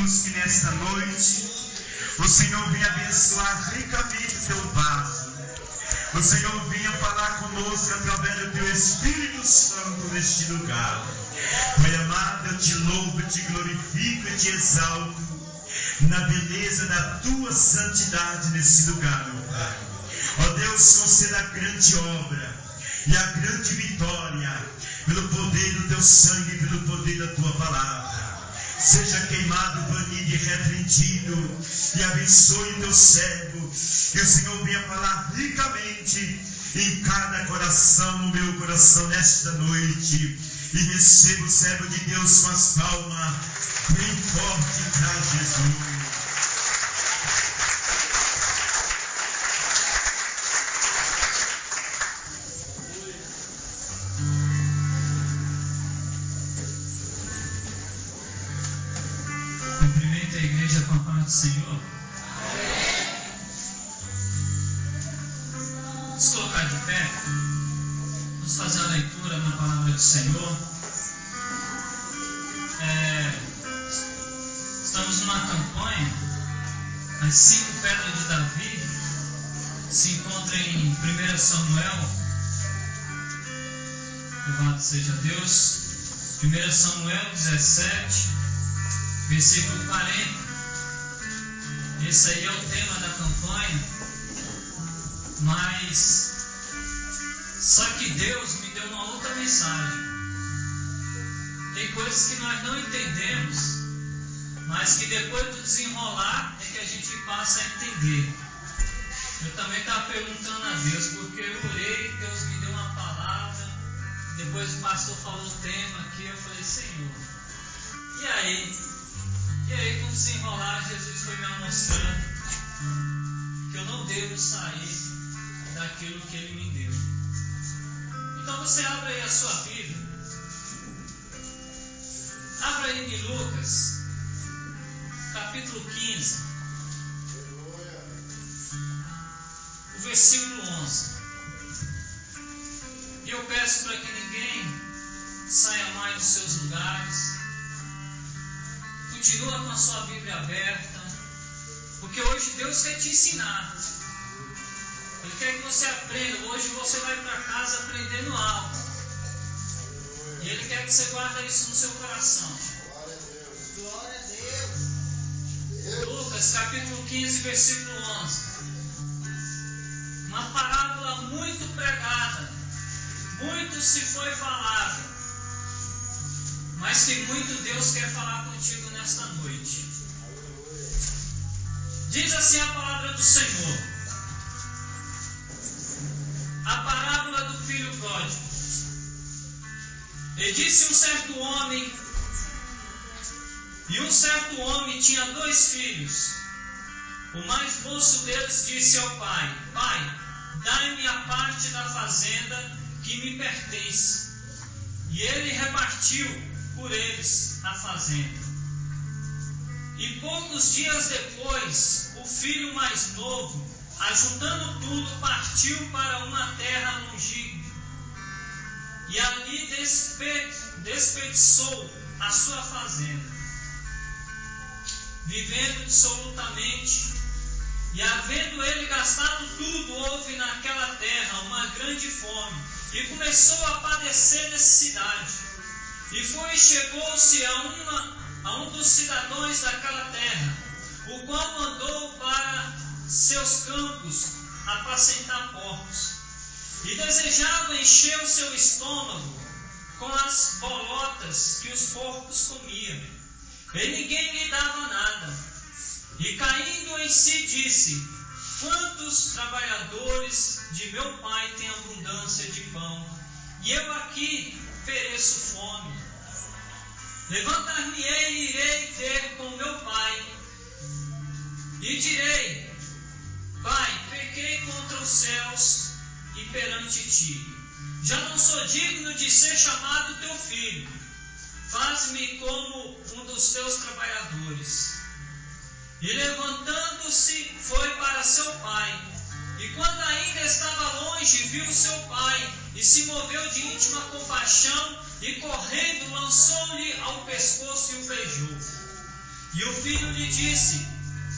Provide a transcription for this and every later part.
pedimos que nesta noite o Senhor venha abençoar ricamente o teu vaso. O Senhor venha falar conosco através do teu Espírito Santo neste lugar. Pai amado, eu te louvo, te glorifico e te exalto na beleza da tua santidade nesse lugar, meu Pai. Ó Deus, conceda a grande obra e a grande vitória pelo poder do teu sangue e pelo poder da tua palavra. Seja queimado, banido e repreendido, e abençoe o teu servo, que o Senhor venha falar ricamente em cada coração, no meu coração nesta noite, e receba o servo de Deus com as palmas bem forte para Jesus. Cumprimento a igreja com a paz do Senhor. Vamos colocar de pé. Vamos fazer a leitura na palavra do Senhor. Estamos numa campanha. As 5 pedras de Davi se encontram em 1 Samuel. Louvado seja Deus. 1 Samuel 17, versículo 40. Esse aí é o tema da campanha. Mas só que Deus me deu uma outra mensagem. Tem coisas que nós não entendemos, mas que depois do desenrolar é que a gente passa a entender. Eu também estava perguntando a Deus, porque eu orei, Deus me deu uma palavra, depois o pastor falou o tema aqui, eu falei, Senhor, e aí? E aí, com o desenrolar, Jesus foi me mostrando que eu não devo sair daquilo que Ele me deu. Então você abre aí a sua Bíblia. Abra aí em Lucas, capítulo 15, o versículo 11. E eu peço para que ninguém saia mais dos seus lugares. Continua com a sua Bíblia aberta, porque hoje Deus quer te ensinar. Ele quer que você aprenda. Hoje você vai para casa aprendendo algo. E Ele quer que você guarde isso no seu coração. Glória a Deus. Lucas capítulo 15, versículo 11. Uma parábola muito pregada, muito se foi falado, mas que muito Deus quer falar contigo nesta noite. Diz assim a palavra do Senhor. A parábola do filho pródigo. E disse um certo homem, e um certo homem tinha 2 filhos. O mais moço deles disse ao pai: Pai, dai-me a parte da fazenda que me pertence. E ele repartiu por eles a fazenda. E poucos dias depois, o filho mais novo, ajuntando tudo, partiu para uma terra longínqua, e ali desperdiçou a sua fazenda, vivendo dissolutamente. E havendo ele gastado tudo, houve naquela terra uma grande fome, e começou a padecer necessidade. E foi e chegou-se a um dos cidadãos daquela terra, o qual mandou para seus campos apacentar porcos, e desejava encher o seu estômago com as bolotas que os porcos comiam, e ninguém lhe dava nada. E caindo em si disse: Quantos trabalhadores de meu pai têm abundância de pão, e eu aqui pereço fome. Levantar-me-ei e irei ter com meu pai, e direi: Pai, pequei contra os céus e perante ti. Já não sou digno de ser chamado teu filho. Faz-me como um dos teus trabalhadores. E levantando-se, foi para seu pai. E quando ainda estava longe, viu seu pai, e se moveu de íntima compaixão, e correndo lançou-lhe ao pescoço e o beijou. E o filho lhe disse: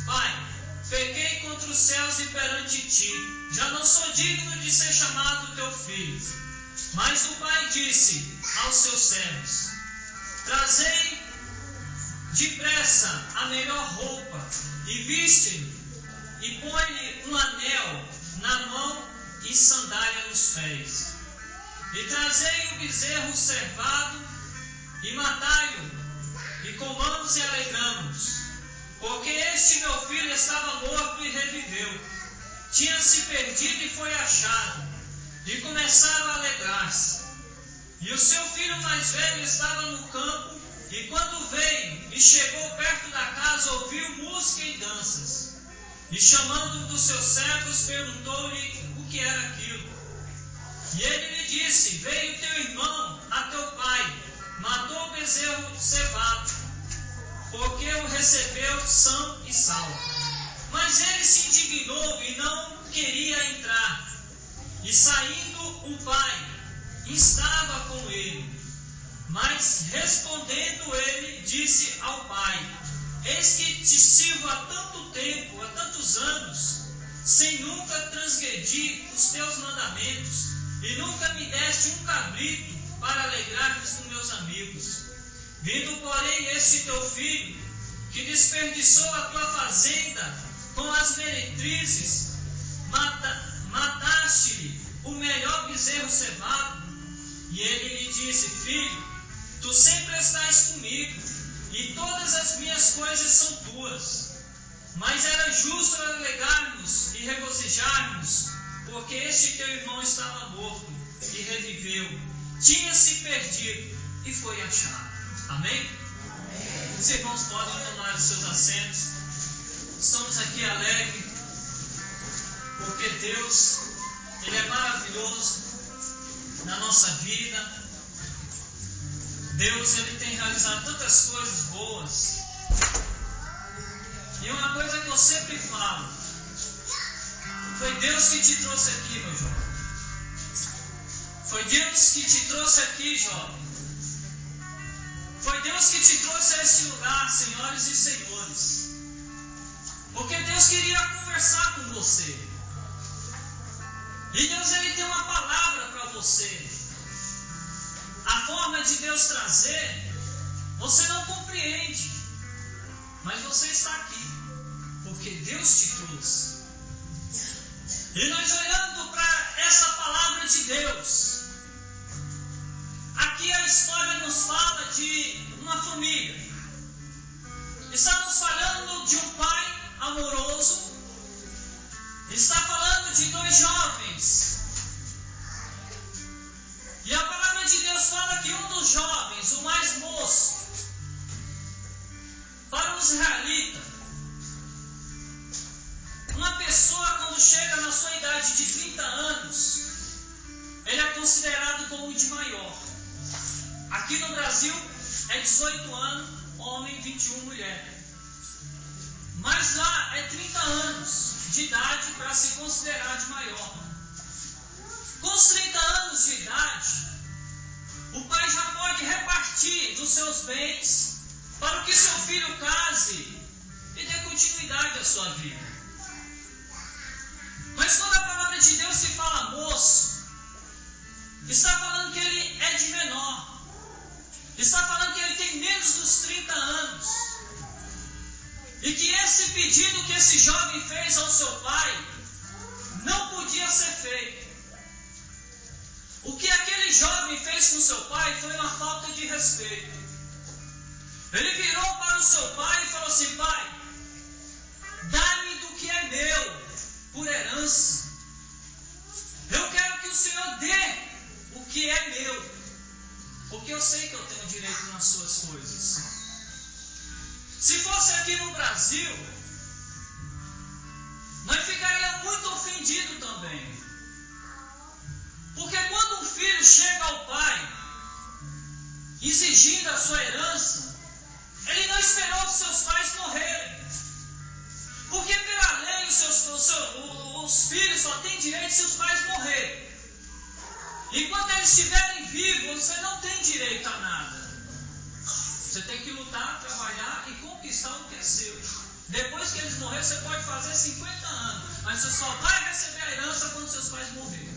Pai, pequei contra os céus e perante ti, já não sou digno de ser chamado teu filho. Mas o pai disse aos seus servos: Trazei depressa a melhor roupa, e viste-lhe, e põe-lhe um anel na mão e sandália nos pés. E trazei o bezerro cevado, e matai-o, e comamos e alegramos, porque este meu filho estava morto e reviveu, tinha se perdido e foi achado. E começaram a alegrar-se. E o seu filho mais velho estava no campo, e quando veio e chegou perto da casa, ouviu música e danças. E chamando um dos seus servos, perguntou-lhe o que era aquilo. E ele lhe disse: Veio teu irmão a teu pai, matou o bezerro cevado, porque o recebeu são e salvo. Mas ele se indignou e não queria entrar. E saindo o pai, estava com ele. Mas respondendo ele, disse ao pai: Eis que te sirvo há tanto tempo, há tantos anos, sem nunca transgredir os teus mandamentos, e nunca me deste um cabrito para alegrar-me com meus amigos. Vindo, porém, este teu filho, que desperdiçou a tua fazenda com as meretrizes, mataste-lhe o melhor bezerro cevado. E ele lhe disse: Filho, tu sempre estás comigo, e todas as minhas coisas são tuas. Mas era justo alegrarmos e regozijarmos, porque este teu irmão estava morto e reviveu, tinha se perdido e foi achado. Amém? Os irmãos podem tomar os seus assentos. Estamos aqui alegres, porque Deus, Ele é maravilhoso na nossa vida. Deus, Ele tem realizado tantas coisas boas. E uma coisa que eu sempre falo: foi Deus que te trouxe aqui, meu jovem. Foi Deus que te trouxe aqui, jovem. Foi Deus que te trouxe a esse lugar, senhoras e senhores. Porque Deus queria conversar com você. E Deus, Ele tem uma palavra para você. A forma de Deus trazer, você não compreende. Mas você está aqui, porque Deus te trouxe. E nós olhando para essa palavra de Deus, aqui a história nos fala de uma família. Estamos falando de um pai amoroso. Está falando de dois jovens. E a palavra de Deus fala que um dos jovens, o mais moço, para um israelita, uma pessoa quando chega na sua idade de 30 anos, ele é considerado como o de maior. Aqui no Brasil é 18 anos, homem, 21 mulher. Mas lá é 30 anos de idade para se considerar de maior. Com os 30 anos de idade, o pai já pode repartir dos seus bens para que seu filho case e dê continuidade à sua vida. Mas quando a palavra de Deus se fala moço, está falando que ele é de menor. Está falando que ele tem menos dos 30 anos. E que esse pedido que esse jovem fez ao seu pai não podia ser feito. O que aquele jovem fez com seu pai foi uma falta de respeito. Ele virou para o seu pai e falou assim: Pai, dá-me do que é meu, por herança. Eu quero que o Senhor dê o que é meu, porque eu sei que eu tenho direito nas suas coisas. Se fosse aqui no Brasil, nós ficaríamos muito ofendidos também. Porque quando um filho chega ao pai exigindo a sua herança, ele não esperou os seus pais morrerem. Porque pela lei os filhos só têm direito se os pais morrerem. Enquanto eles estiverem vivos, você não tem direito a nada. Você tem que lutar, trabalhar e conquistar o que é seu. Depois que eles morrerem, você pode fazer 50 anos, mas você só vai receber a herança quando seus pais morrerem.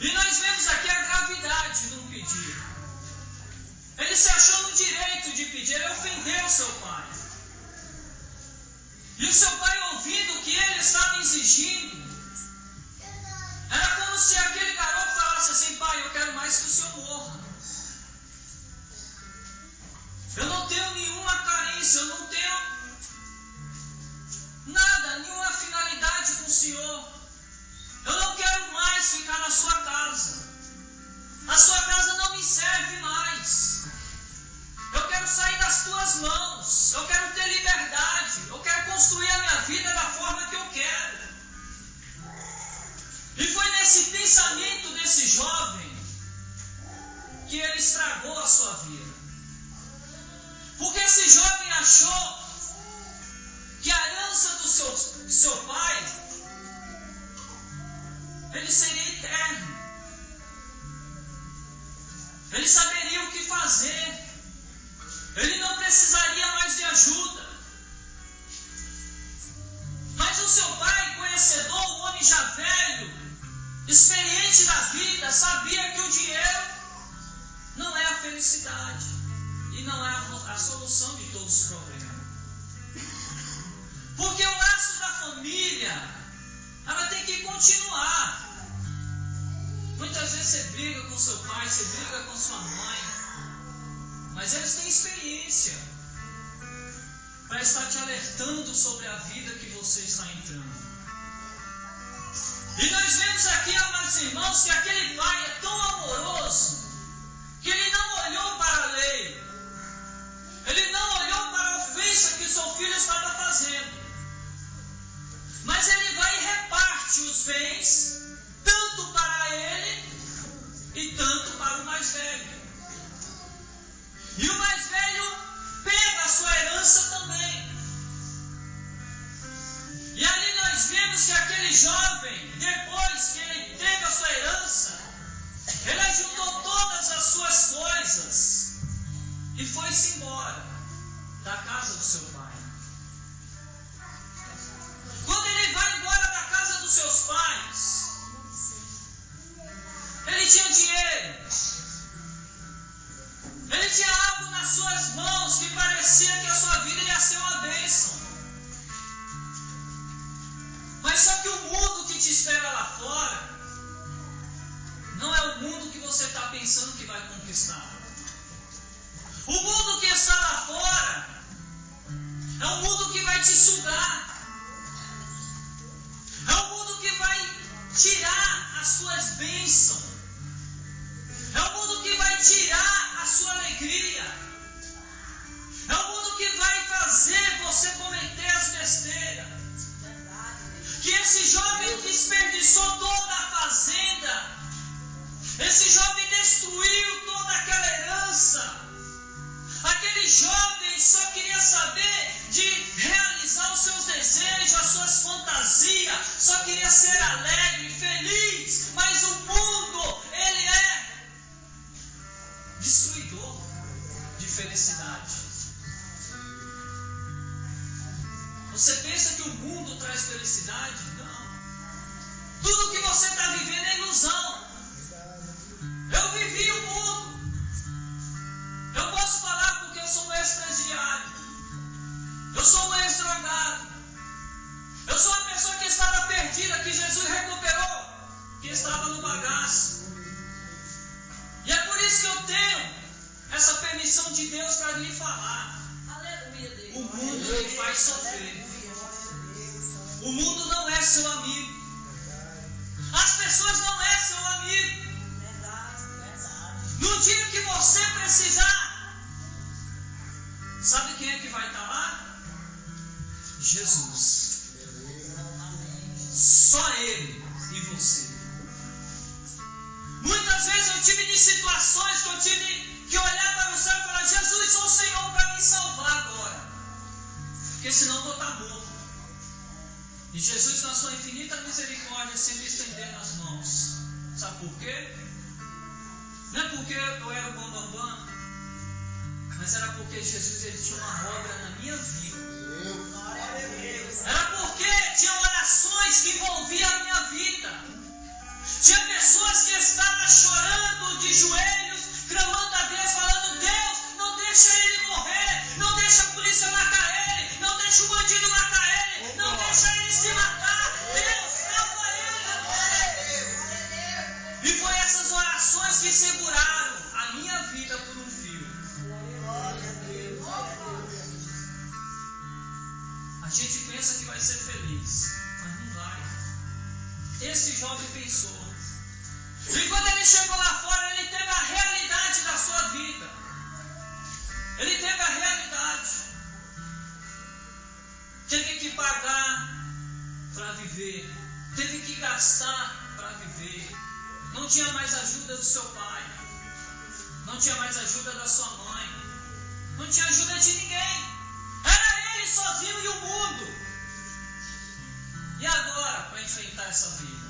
E nós vemos aqui a gravidade de um pedido. Ele se achou no direito de pedir, ele ofendeu seu pai. E o seu pai, ouvindo o que ele estava exigindo, era como se aquele garoto falasse assim: pai, eu quero mais que o senhor morra. Eu não tenho nenhuma carência, eu não tenho nada, nenhuma finalidade com o senhor. Eu não quero mais ficar na sua casa. A sua casa não me serve mais. Eu quero sair das tuas mãos. Eu quero ter liberdade. Eu quero construir a minha vida da forma que eu quero. E foi nesse pensamento desse jovem que ele estragou a sua vida. Porque esse jovem achou que a herança do seu pai, ele seria eterno. Ele saberia o que fazer. Ele não precisaria mais de ajuda. Mas o seu pai, conhecedor, um homem já velho, experiente da vida, sabia que o dinheiro não é a felicidade e não é a solução de todos os problemas. Porque o laço da família, ela tem que continuar. Muitas vezes você briga com seu pai, você briga com sua mãe, mas eles têm experiência para estar te alertando sobre a vida que você está entrando. E nós vemos aqui, amados irmãos, que aquele pai é tão amoroso que ele não olhou para a lei, ele não olhou para a ofensa que seu filho estava fazendo, mas ele vai e reparte os bens, tanto para ele e tanto para o mais velho. E o mais velho pega a sua herança também. E ali nós vemos que aquele jovem, depois que ele teve a sua herança, ele ajuntou todas as suas coisas e foi-se embora da casa do seu pai. Quando ele vai embora da casa dos seus pais, ele tinha dinheiro, ele tinha algo nas suas mãos que parecia que a sua vida ia ser uma bênção. Mas só que o mundo que te espera lá fora não é o mundo que você está pensando que vai conquistar. O mundo que está lá fora é um mundo que vai te sugar. É um mundo que vai tirar as suas bênçãos. É um mundo que vai tirar a sua alegria. É um mundo que vai fazer você cometer as besteiras. Que esse jovem desperdiçou toda a fazenda. Esse jovem destruiu toda aquela herança. Aquele jovem só queria saber de realizar os seus desejos, as suas fantasias. Só queria ser alegre, feliz. Mas o mundo, ele é destruidor de felicidade. Você pensa que o mundo traz felicidade? Não. Tudo que você está vivendo é ilusão. Eu vivi o mundo. Eu posso falar porque eu sou um ex-presidiário. Eu sou um ex-drogado. Eu sou uma pessoa que estava perdida, que Jesus recuperou, que estava no bagaço. E é por isso que eu tenho essa permissão de Deus para lhe falar. O mundo lhe faz sofrer. O mundo não é seu amigo. As pessoas não é seu amigo. No dia que você precisar, sabe quem é que vai estar lá? Jesus. Só Ele e você. Muitas vezes eu tive em situações que eu tive que olhar para o céu e falar: Jesus, só o Senhor para me salvar agora, porque senão eu vou estar morto. E Jesus, na sua infinita misericórdia, sempre estendendo as mãos. Sabe por quê? Não é porque eu era o bambambam louvando, mas era porque Jesus ele tinha uma obra na minha vida. Era porque tinha orações que envolviam a minha vida. Tinha pessoas que estavam chorando de joelhos, clamando a Deus, falando: Deus, não deixa ele morrer, não deixa a polícia matar ele, não deixa o bandido matar ele, não deixa ele se matar. Deus, salva ele. E foi essas orações que seguraram a minha vida por um fio. A gente pensa que vai ser feliz, mas não vai. Esse jovem pensou. E quando ele chegou lá fora, ele teve a realidade da sua vida. Ele teve a realidade. Teve que pagar para viver. Teve que gastar para viver. Não tinha mais ajuda do seu pai. Não tinha mais ajuda da sua mãe. Não tinha ajuda de ninguém. Era ele sozinho e o mundo. E agora, para enfrentar essa vida?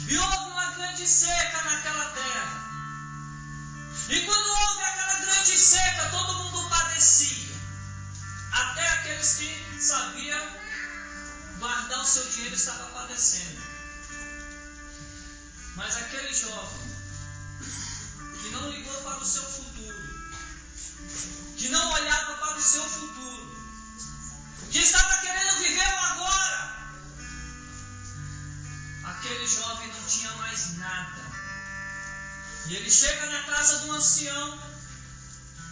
E houve uma grande seca naquela terra. E quando houve aquela grande seca, todo mundo padecia. Até aqueles que sabiam guardar o seu dinheiro estavam padecendo. Mas aquele jovem que não ligou para o seu futuro, que não olhava para o seu futuro, que estava querendo viver o agora, aquele jovem não tinha mais nada. E ele chega na casa do ancião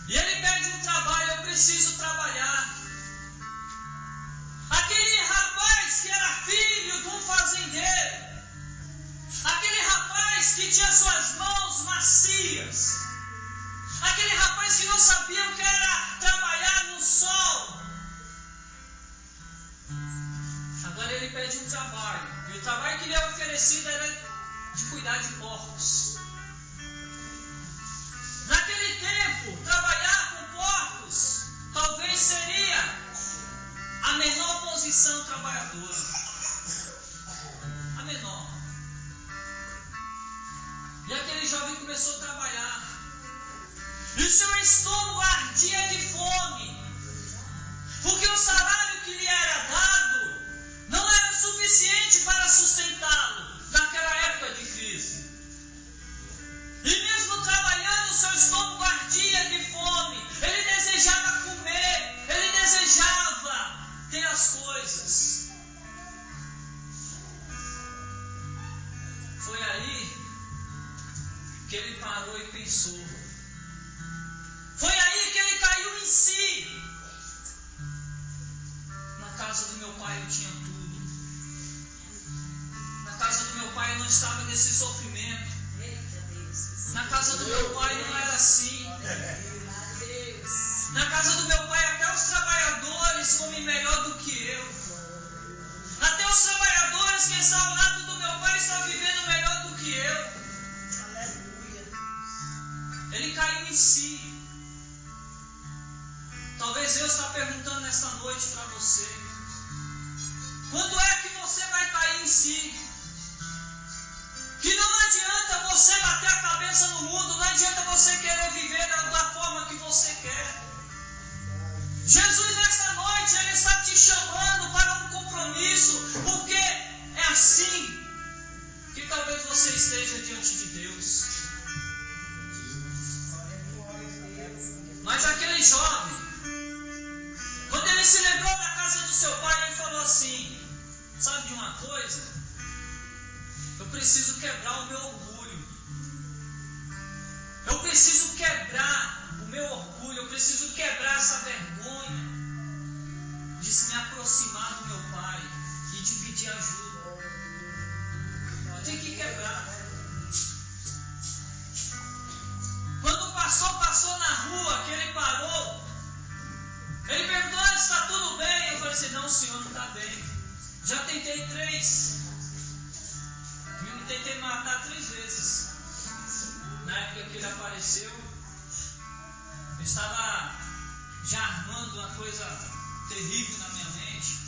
e ele pede um trabalho: eu preciso trabalhar. Aquele rapaz que era filho de um fazendeiro, aquele rapaz que tinha suas mãos macias, aquele rapaz que não sabia o que era trabalhar no sol, agora ele pede um trabalho. E o trabalho que lhe é oferecido era de cuidar de porcos. Naquele tempo, trabalhar com porcos talvez seria a menor posição trabalhadora. A menor. E aquele jovem começou a trabalhar. E o seu estômago ardia de fome. Porque o salário que lhe era dado não era suficiente para sustentá-lo naquela época de crise. E mesmo trabalhando, o seu estômago ardia de fome. Ele desejava comer, ele desejava ter as coisas. Foi aí que ele parou e pensou. Foi aí que ele caiu em si. Na casa do meu pai eu tinha tudo. Na casa do meu pai eu não estava nesse sofrimento. Na casa do meu pai não era assim. Na casa do meu pai até os trabalhadores comem melhor do que eu. Até os trabalhadores que estão ao lado do meu pai estão vivendo melhor do que eu. Ele caiu em si. Talvez Deus está perguntando nesta noite para você: quando é que você vai cair em si? Que não adianta você bater a cabeça no mundo, não adianta você querer viver da forma que você quer. Jesus nesta noite, Ele está te chamando para um compromisso, porque é assim que talvez você esteja diante de Deus. Mas aquele jovem, quando ele se lembrou da casa do seu pai, ele falou assim: sabe de uma coisa? Eu preciso quebrar o meu orgulho. Eu preciso quebrar o meu orgulho. Eu preciso quebrar essa vergonha de se me aproximar do meu pai e dividir ajuda. Eu tenho que quebrar. Quando passou na rua, que ele parou, ele perguntou: está tudo bem? Eu falei assim: não, senhor, não está bem. Já tentei 3. Eu tentei matar 3 vezes. Na época que ele apareceu, eu estava já armando uma coisa terrível na minha mente.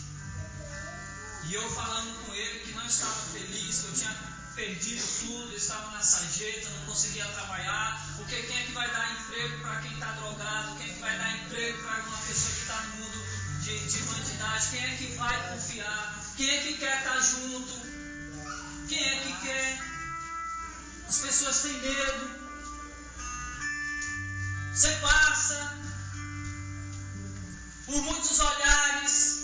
E eu falando com ele que não estava feliz, que eu tinha perdido tudo, estavam na sarjeta, não conseguiam trabalhar, porque quem é que vai dar emprego para quem está drogado? Quem é que vai dar emprego para uma pessoa que está no mundo de bandidagem? Quem é que vai confiar? Quem é que quer estar junto? Quem é que quer? As pessoas têm medo. Você passa por muitos olhares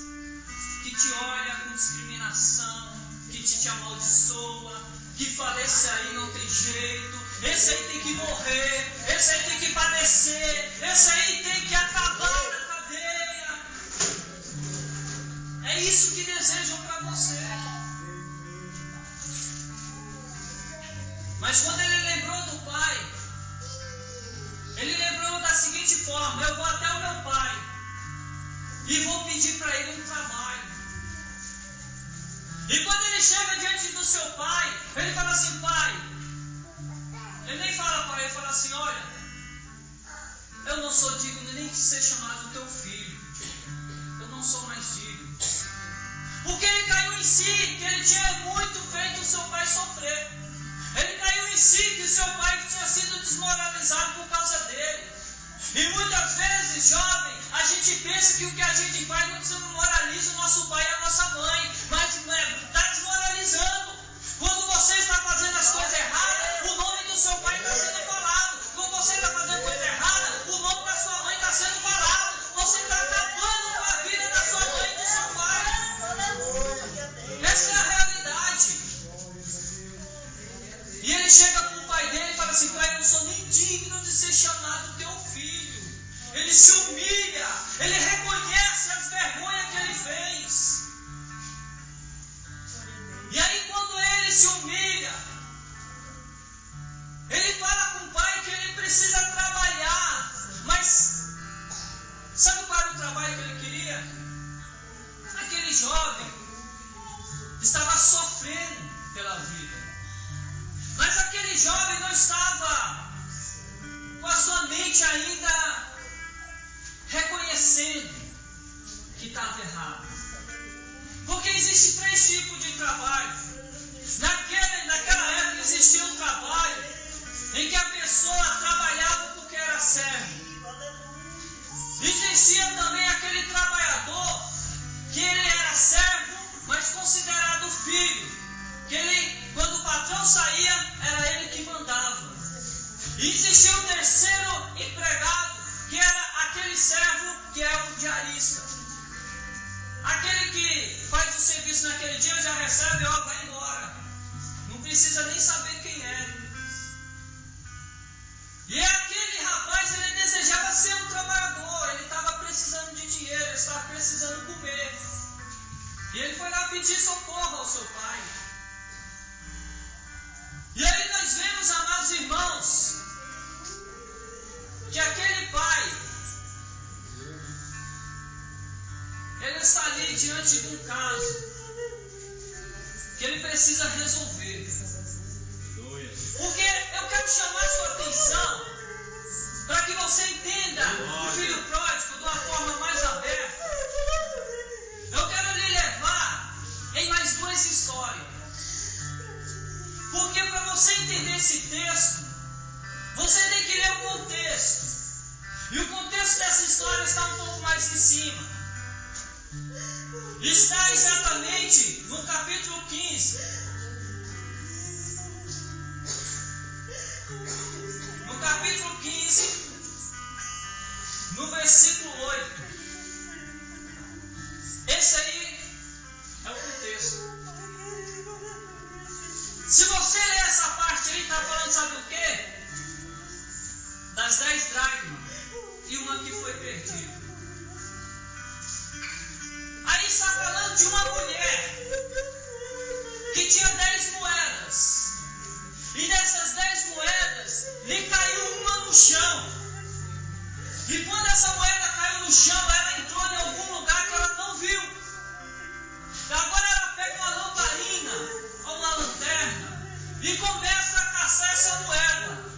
que te olham com discriminação, que te amaldiçoa, que fala: esse aí não tem jeito, esse aí tem que morrer, esse aí tem que padecer, esse aí tem que acabar na cadeia. É isso que desejam para você. Mas quando ele lembrou do pai, ele lembrou da seguinte forma: eu vou até o meu pai e vou pedir para ele um trabalho. E quando ele chega diante do seu pai, ele fala assim: pai. Ele nem fala pai, ele fala assim: olha, eu não sou digno nem de ser chamado teu filho. Eu não sou mais digno. Porque ele caiu em si, que ele tinha muito feito o seu pai sofrer. Ele caiu em si, que o seu pai tinha sido desmoralizado por causa dele. E muitas vezes, jovem, a gente pensa que o que a gente faz não desmoraliza o nosso pai e a nossa mãe, mas está desmoralizando. Quando você está fazendo as coisas erradas, o nome do seu pai está sendo falado. Quando você está fazendo coisa errada, o nome da sua mãe está sendo falado. Você está acabando com a vida da sua mãe e do seu pai. Essa é a realidade. E ele chega para o pai dele e fala assim: pai, eu não sou nem digno de ser chamado teu filho. Ele se humilha, ele reconhece as vergonhas que ele fez. E aí quando ele se humilha, ele fala com o pai que ele precisa trabalhar. Mas sabe qual era o trabalho que ele queria? Aquele jovem estava sofrendo pela vida. Mas aquele jovem não estava com a sua mente ainda reconhecendo que estava errado. Porque existem 3 tipos de trabalho. Naquela época existia um trabalho em que a pessoa trabalhava porque era servo. Existia também aquele trabalhador que ele era servo, mas considerado filho. Que ele, quando o patrão saía, era ele que mandava. E existia o terceiro empregado, que era aquele servo que é o diarista. Aquele que faz o serviço naquele dia, já recebe, ó, vai embora. Não precisa nem saber quem é. E aquele rapaz, ele desejava ser um trabalhador. Ele estava precisando de dinheiro, ele estava precisando comer. E ele foi lá pedir socorro ao seu pai. E aí nós vemos, amados irmãos, que aquele pai, ele está ali diante de um caso que ele precisa resolver. Porque eu quero chamar a sua atenção para que você entenda o filho pródigo de uma forma mais aberta. Eu quero lhe levar em mais 2 histórias. Porque para você entender esse texto, você tem que ler o contexto. E o contexto dessa história está um pouco mais em cima. Está exatamente no capítulo 15. No capítulo 15, no versículo 8. Esse aí é o contexto. Se você ler essa parte aí, está falando, sabe o quê? Das 10 dracmas e uma que foi perdida. Aí está falando de uma mulher que tinha 10 moedas. E dessas 10 moedas, lhe caiu uma no chão. E quando essa moeda caiu no chão, ela entrou em algum lugar que ela não viu. Agora ela pega uma lamparina ou uma lanterna e começa a caçar essa moeda.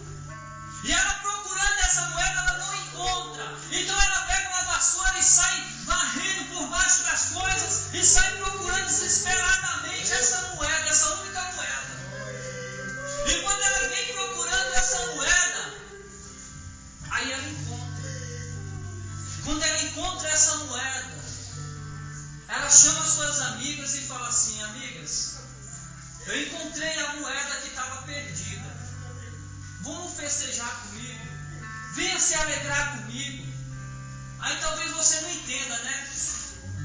E ela procurando essa moeda, ela não encontra. Então ela pega uma vassoura e sai varrendo por baixo das coisas e sai procurando desesperadamente essa moeda, essa única moeda. ela chama as suas amigas e fala assim: amigas, eu encontrei a moeda que estava perdida. Vamos festejar comigo. Venha se alegrar comigo. Aí talvez você não entenda, né?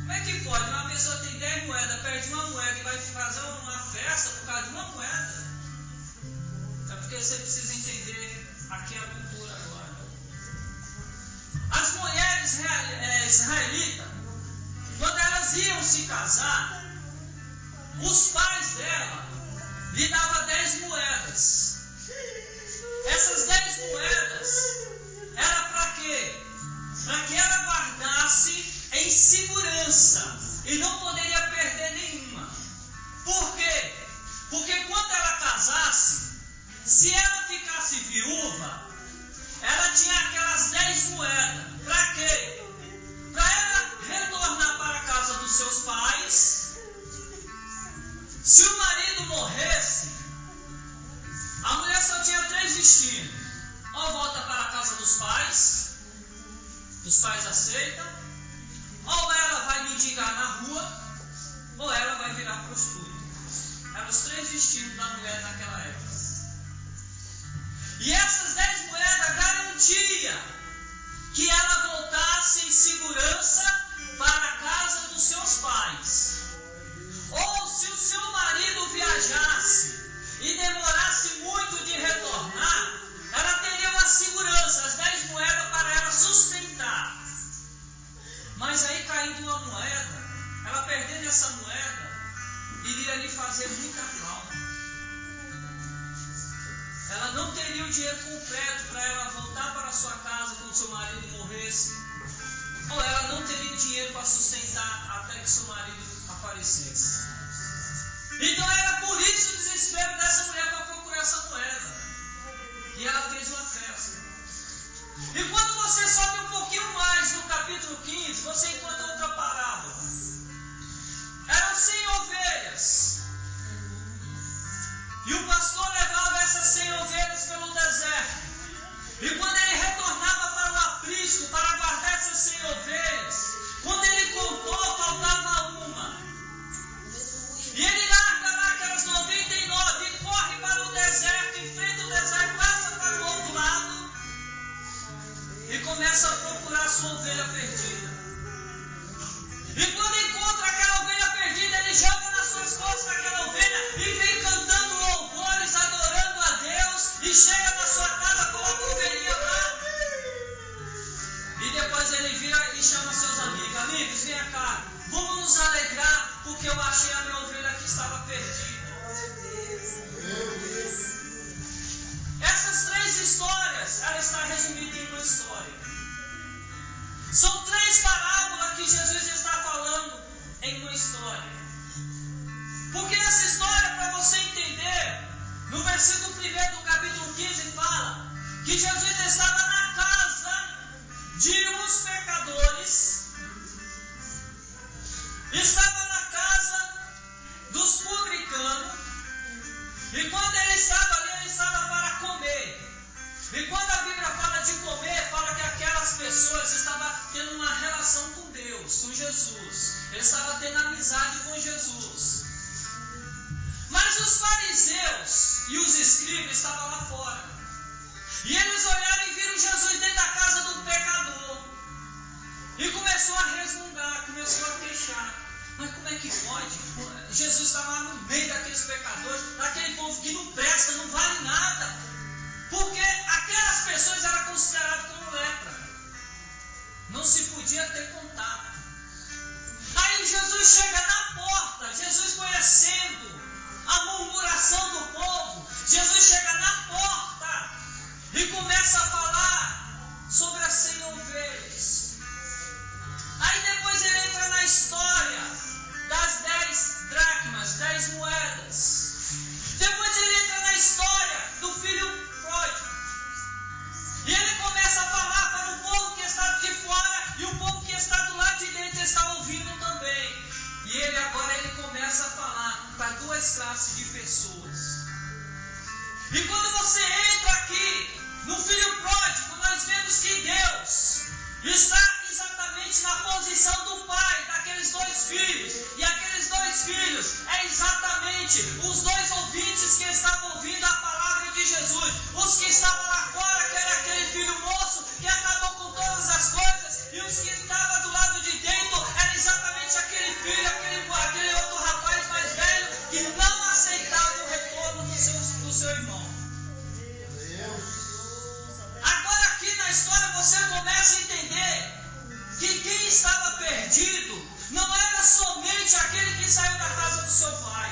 Como é que pode? Uma pessoa tem 10 moedas, perde uma moeda e vai fazer uma festa por causa de uma moeda? É porque você precisa entender aqui a cultura agora. As mulheres israelitas, quando elas iam se casar, os pais dela lhe davam 10 moedas. Essas 10 moedas era para quê? Para que ela guardasse em segurança e não poderia perder nenhuma. Por quê? Porque quando ela casasse, se ela ficasse viúva, ela tinha aquelas 10 moedas. Para quê? Para ela retornar para a casa dos seus pais. Se o marido morresse, a mulher só tinha 3 destinos: ou volta para a casa dos pais aceitam, ou ela vai mendigar na rua, ou ela vai virar prostituta. Eram os 3 destinos da mulher naquela época. E essas 10 moedas garantiam que ela voltasse em segurança para a casa dos seus pais. Ou se o seu marido viajasse e demorasse muito de retornar, ela teria uma segurança, as 10 moedas para ela sustentar. Mas aí, caindo uma moeda, ela perdendo essa moeda, iria lhe fazer muita falta. Ela não teria o dinheiro completo para ela voltar para a sua casa quando seu marido morresse, ou ela não teria dinheiro para sustentar até que seu marido aparecesse. Então era por isso o desespero dessa mulher para procurar essa moeda. E ela fez uma festa. E quando você sobe um pouquinho mais no capítulo 15, você encontra outra parábola. Eram 100 ovelhas. E o pastor levava essas 100 ovelhas pelo deserto. E quando ele retornava para o aprisco para guardar essas 100 ovelhas, quando ele contou, faltava uma. E ele larga lá aquelas 99 e corre para o deserto, enfrenta o deserto, passa para o outro lado e começa a procurar a sua ovelha perdida. E quando encontra aquela ovelha perdida, ele joga nas suas costas aquela ovelha e vem cantando louvores, adorando a Deus, e chega na sua casa, coloca a ovelhinha lá. E depois ele vira e chama seus amigos: amigos, vem cá, vamos nos alegrar, porque eu achei a minha ovelha que estava perdida. Essas 3 histórias, ela está resumida em uma história. São 3 parábolas que Jesus está falando em uma história. Porque essa história, para você entender, no versículo 1 do capítulo 15 fala que Jesus estava na casa de uns pecadores, estava na casa dos publicanos, e quando ele estava ali, ele estava para comer. E quando a Bíblia fala de comer, fala que aquelas pessoas estavam tendo uma relação com Deus, com Jesus. Ele estava tendo amizade com Jesus. Mas os fariseus e os escribas estavam lá fora. E eles olharam e viram Jesus dentro da casa do pecador. E começou a resmungar, começou a queixar. Mas como é que pode? Jesus estava lá no meio daqueles pecadores, daquele povo que não presta, não vale nada. Porque aquelas pessoas eram consideradas como lepra. Não se podia ter contato. Aí Jesus chega na porta, Jesus conhecendo a murmuração do povo, Jesus chega na porta e começa a falar sobre as 100 ovelhas. Aí depois ele entra na história das 10 dracmas, 10 moedas. Depois ele entra na história do filho pródigo. E ele começa a falar para o povo que está de fora, e o povo que está do lado de dentro está ouvindo também. E ele começa a falar para 2 classes de pessoas. E quando você entra aqui no filho pródigo, nós vemos que Deus está exatamente exatamente na posição do pai daqueles dois filhos. E aqueles dois filhos é exatamente os dois ouvintes que estavam ouvindo a palavra de Jesus. Os que estavam lá fora, que era aquele filho moço que acabou com todas as coisas, e os que estavam do lado de dentro era exatamente aquele filho, aquele outro rapaz mais velho que não aceitava o retorno do seu irmão. Agora aqui na história você começa a entender que quem estava perdido não era somente aquele que saiu da casa do seu pai.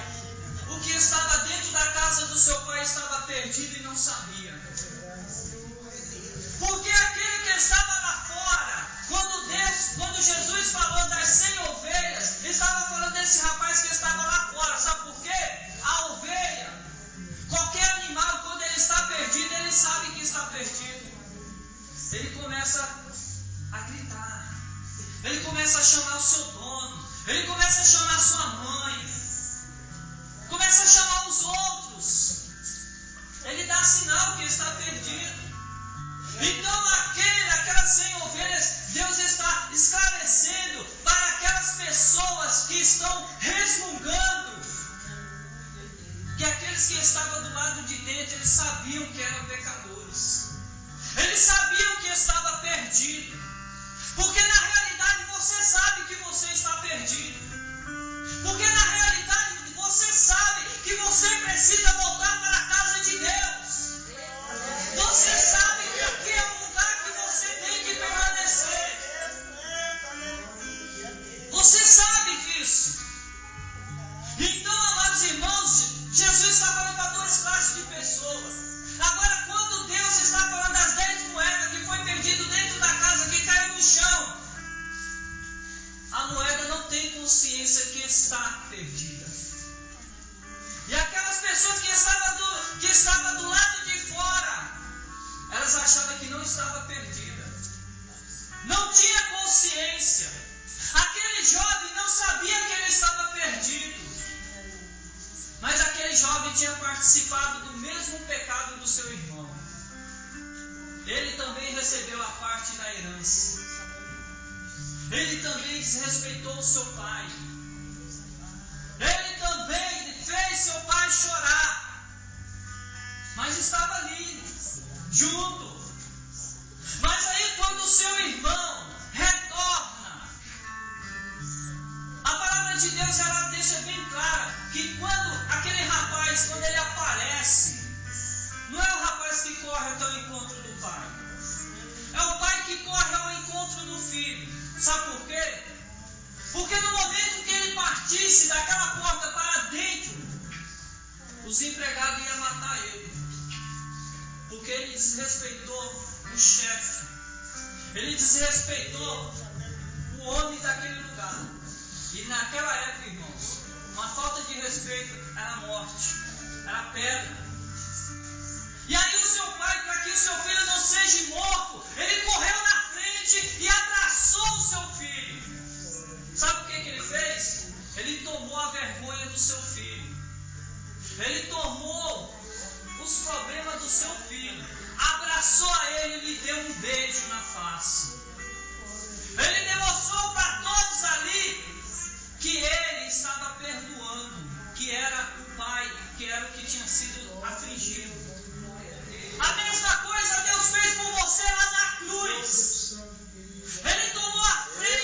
O que estava dentro da casa do seu pai estava perdido e não sabia. Porque aquele que estava lá fora, quando Jesus falou das 100 ovelhas, estava falando desse rapaz que estava lá fora. Sabe por quê? A ovelha, qualquer animal, quando ele está perdido, ele sabe que está perdido. Ele começa a gritar. Ele começa a chamar o seu dono. Ele começa a chamar a sua mãe. Começa a chamar os outros. Ele dá sinal que está perdido. Então aquelas 100 ovelhas, Deus está esclarecendo para aquelas pessoas que estão resmungando, que aqueles que estavam do lado de dentro, eles sabiam que eram pecadores. Eles sabiam que estava perdido. Porque na realidade você sabe que você está perdido. Porque na realidade você sabe que você precisa voltar para a casa de Deus. Você sabe que aqui é o lugar que você tem que permanecer. Você sabe disso. Então, amados irmãos, Jesus está falando para duas classes de pessoas. Agora, quando Deus está falando das 10 moedas que foi perdido dentro da casa, que caiu no chão, a moeda não tem consciência que está perdida. E aquelas pessoas que estavam do lado de fora, elas achavam que não estava perdida. Não tinha consciência. Aquele jovem não sabia que ele estava perdido. Mas aquele jovem tinha participado do mesmo pecado do seu irmão. Ele também recebeu a parte da herança. Ele também desrespeitou o seu pai. Ele também fez seu pai chorar. Mas estava ali, junto. Mas aí quando o seu irmão retorna, a palavra de Deus ela deixa bem clara que quando aquele rapaz, quando ele aparece, não é o rapaz que corre até o encontro do pai. É o pai que corre ao encontro do filho. Sabe por quê? Porque no momento que ele partisse daquela porta para dentro, os empregados iam matar ele. Porque ele desrespeitou o chefe. Ele desrespeitou o homem daquele lugar. E naquela época, irmãos, uma falta de respeito era morte, era pedra. E aí o seu pai, para que o seu filho não seja morto, ele correu na frente e abraçou o seu filho. Sabe o que ele fez? Ele tomou a vergonha do seu filho. Ele tomou os problemas do seu filho, abraçou a ele e lhe deu um beijo na face. Ele demonstrou para todos ali que ele estava perdoando, que era o pai, que era o que tinha sido afligido. A mesma coisa Deus fez por você lá na cruz. Ele tomou a frente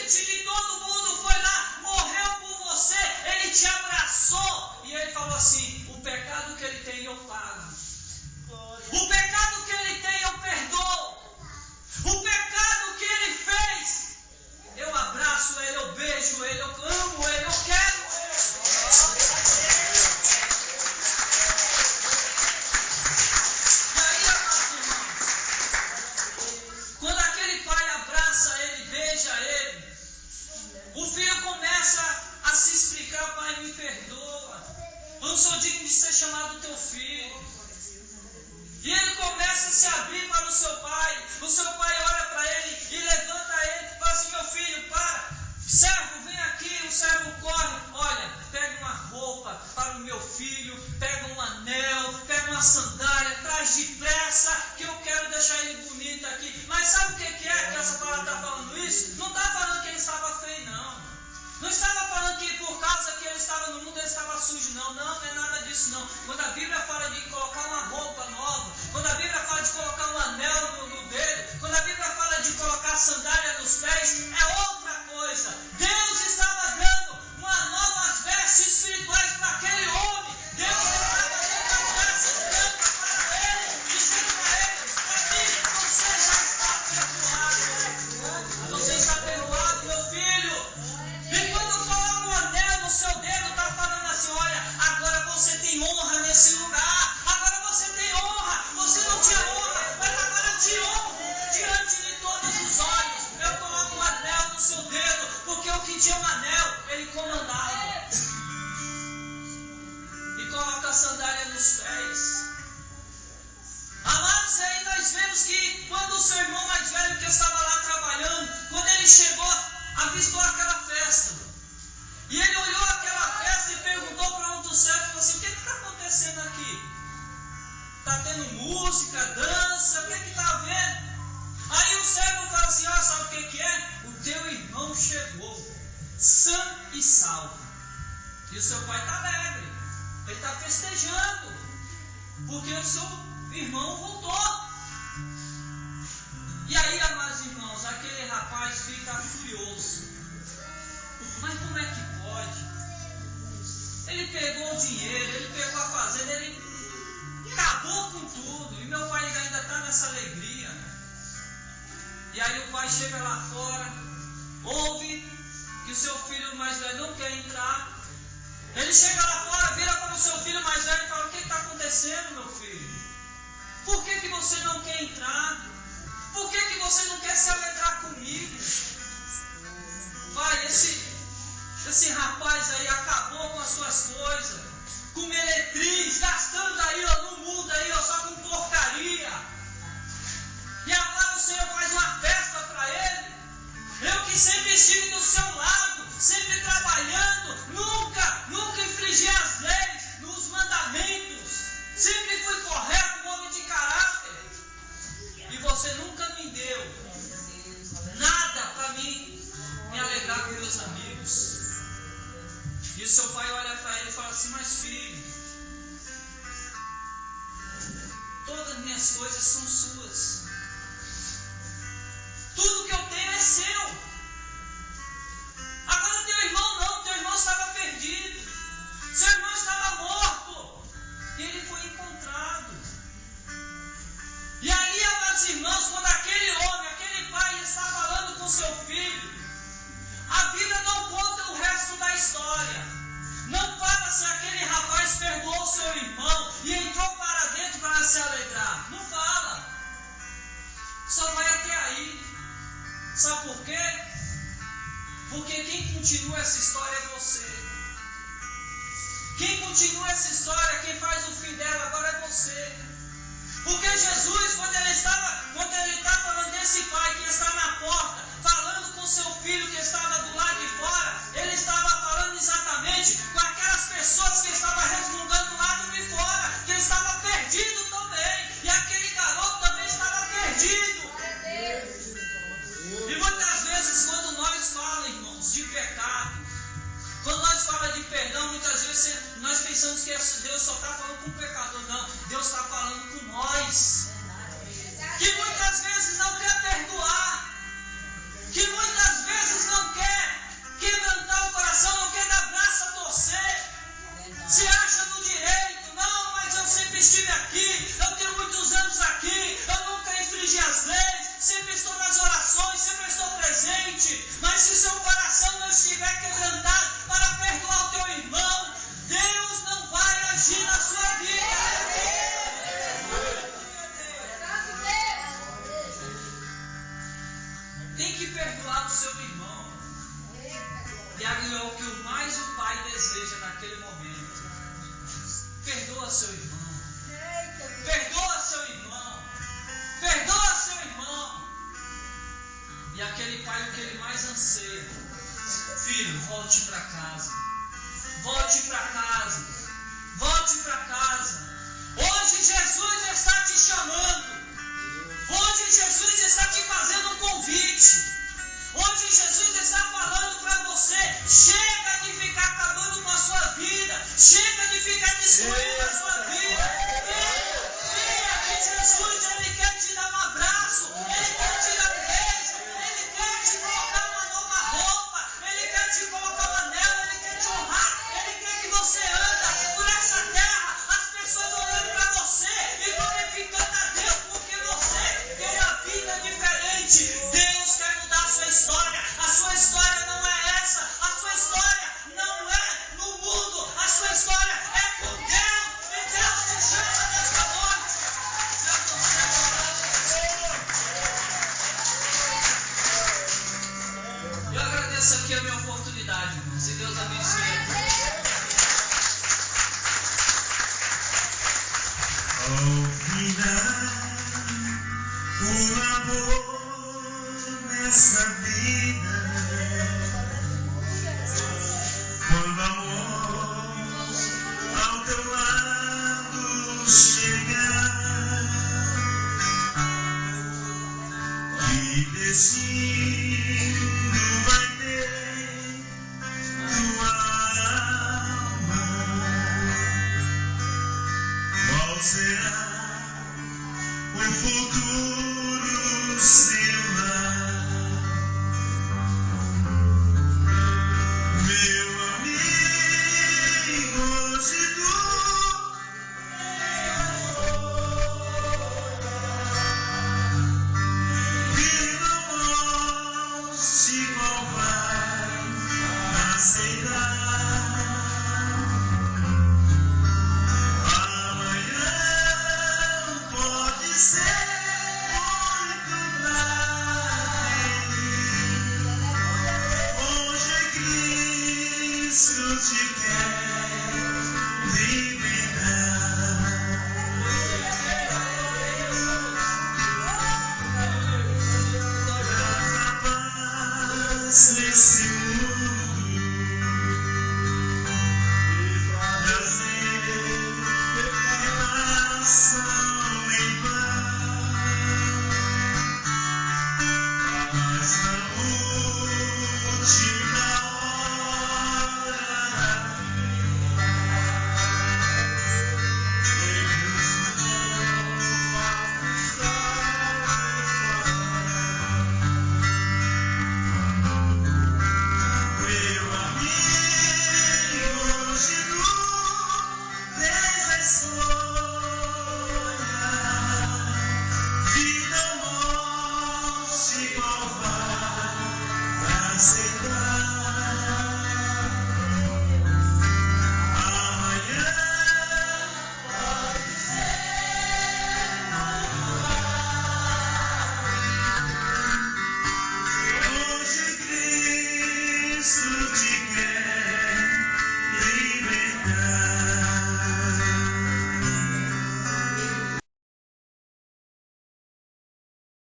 estava falando que por causa que ele estava no mundo, ele estava sujo. Não, não é nada disso não. Quando a Bíblia fala de colocar uma roupa nova, quando a Bíblia fala de colocar um anel no dedo, quando a Bíblia fala de colocar sandália nos pés, é outra coisa. Deus estava dando uma novas vestes espirituais para aquele homem. Deus estava dando as vestes brancas para ele, dizendo para ele: amigo, você já está perdoado. Você está perdoado, meu filho. E quando coloca um anel no seu dedo, está falando assim: olha, agora você tem honra nesse lugar. Agora você tem honra. Você não tinha honra, mas agora eu te honro diante de todos os olhos. Eu coloco um anel no seu dedo, porque o que tinha um anel, ele comandava. E coloca a sandália nos pés. Amados, aí nós vemos que quando o seu irmão mais velho, que estava lá trabalhando, quando ele chegou, avistou aquela festa. E ele olhou aquela festa e perguntou para um dos servos, falou assim: o que está acontecendo aqui? Está tendo música, dança, o que está havendo? Aí o servo fala assim: ó, sabe o que é? O teu irmão chegou, sã e salvo. E o seu pai está alegre, ele está festejando, porque o seu irmão voltou. E aí, amados irmãos, aquele rapaz fica furioso. Mas como é que pode? Ele pegou o dinheiro, ele pegou a fazenda, ele acabou com tudo. E meu pai ainda está nessa alegria, né? E aí o pai chega lá fora, ouve que o seu filho mais velho não quer entrar. Ele chega lá fora, vira para o seu filho mais velho e fala: o que está acontecendo, meu filho? Por que você não quer entrar? Por que você não quer se alegrar comigo? Vai, esse rapaz aí acabou com as suas coisas, com meretriz, gastando aí ó, no mundo aí ó, só com porcaria. E agora o Senhor faz uma festa para ele. Eu que sempre estive do seu lado, sempre trabalhando, nunca infringi as leis, nos mandamentos, sempre fui correto, um homem de caráter. E você nunca me deu nada para mim me alegrar com meus amigos. E o seu pai olha para ele e fala assim: mas filho, todas as minhas coisas são suas. Tudo que eu tenho é seu. Agora teu irmão não, teu irmão estava perdido. Seu irmão estava morto. E ele foi encontrado. E aí, amados irmãos, quando aquele homem, aquele pai está falando com seu filho, a Bíblia não conta o resto da história. Não fala se aquele rapaz perdoou seu irmão e entrou para dentro para se alegrar. Não fala. Só vai até aí. Sabe por quê? Porque quem continua essa história é você. Quem continua essa história, quem faz o fim dela agora é você. Porque Jesus, quando ele está falando desse pai que está na porta, falando com seu filho que estava do lado de fora, ele estava falando exatamente com aquelas pessoas que estavam resmungando do lado de fora, que estava perdido também. E aquele garoto também estava perdido. E muitas vezes quando nós falamos, irmãos, de pecado, quando nós falamos de perdão, muitas vezes nós pensamos que Deus só está falando com o pecador. Não, Deus está falando com nós. Que muitas vezes não quer perdoar. Que muitas vezes não quer quebrantar o coração, não quer dar braço a torcer. Se acha no direito. Não, mas eu sempre estive aqui. Eu tenho muitos anos aqui. Eu nunca infringi as leis. Sempre estou nas orações, sempre estou presente. Mas se seu coração não estiver quebrantado para perdoar o teu irmão, Deus não vai agir na sua vida. Tem que perdoar o seu irmão. E é o que mais o pai deseja naquele momento. Perdoa seu irmão. Perdoa seu irmão. Perdoa seu irmão. E aquele pai, o que ele mais anseia: filho, volte para casa. Volte para casa. Volte para casa. Hoje Jesus está te chamando. Hoje Jesus está te fazendo um convite. Hoje Jesus está falando para você: chega. Quando amor ao teu lado chegar, que destino vai ter tua alma? Qual será o futuro seu lar? Meu amigo, hoje tu que não mostre qual vai aceitar. Amanhã pode ser muito tarde. Hoje Cristo te quer libertar. Traz a paz nesse mundo, trazer nação em paz. Mas na última hora Deus meu amigo, hoje tu tens a escolha. Vida ou morte, qual vai aceitar? Amanhã pode ser. Hoje Cristo te quer libertar.